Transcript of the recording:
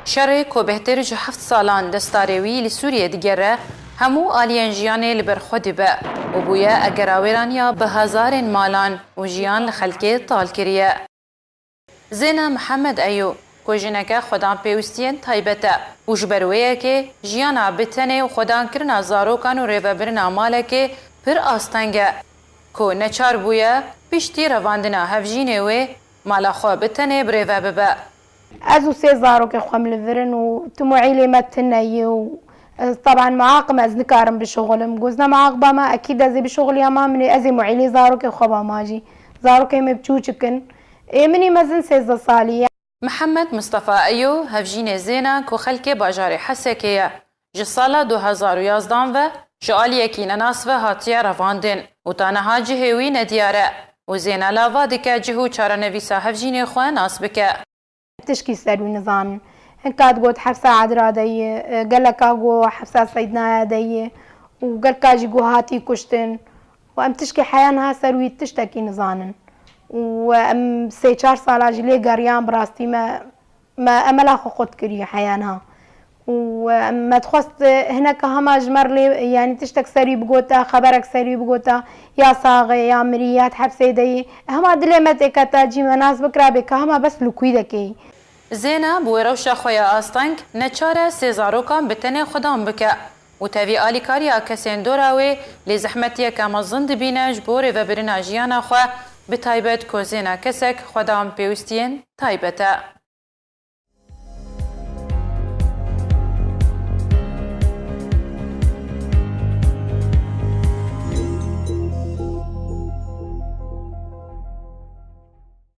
شر کو بهتر جو 7 سالان دستاروی لسوریه دیگره همو آلیان جیانه لبر خودی به و بویا اگراویرانیا به هزار مالان و جیان لخلکه طال کریه. زینا محمد ایو کو جنکه خودان پیوستین تایبته و جبرویه که جیانا بتنه و خودان کرنا زاروکان و ریوبرنا ماله که پر آستنگه کو نچار بویا پیشتی رواندنا هفجینه و مالا خو بتنه بریوه ببه. ازو سيزارو كخم لفرن وتموعيلي متني طبعا معاقم از نكارم بشغلم جوزنا معاقبة ما اكيد ازي بشغلي ما مني ازي معيلي زارو كخبا ماجي زارو كي مبچوچكن مني مزن سيزا صالية. محمد مصطفى ايو هفجين زينا كو خلكي باجاري حسكيه جسالا 2011 و جاليه كي ناس و هاتيه رواندن وتانها جهوي ندياره وزينا لاوا دكه جهو چارنويسا هفجين خو ناس بك تشكي سروي نظام هنكاد قوت حفصة عدرا دي قلقا قو حفصة سيدنا دي وقلقا جي هاتي كشتن وام تشكي حيانها سروي تشتكي نظانا وام 3-4 سالا جلي قريان براستي ما املا خو قد كري حيانها وما تخصت هناك هما جمر لي يعني تشتك سري بقوتا خبرك سري بقوتا يا صاغي يا مريات حبسي دي هما دلمتك تاجي مناس بكرا بك هما بس لكويدكي زينا بوروشا خويا استنك نچاره سيزاروكان بتنه خدام بك وتوي اليكاريا كسين دوراوي لزحمتيه كمزند بينه جبور و برنا جيانا خو بتايبت كوزينا كسك خدام بيوستين تايبته.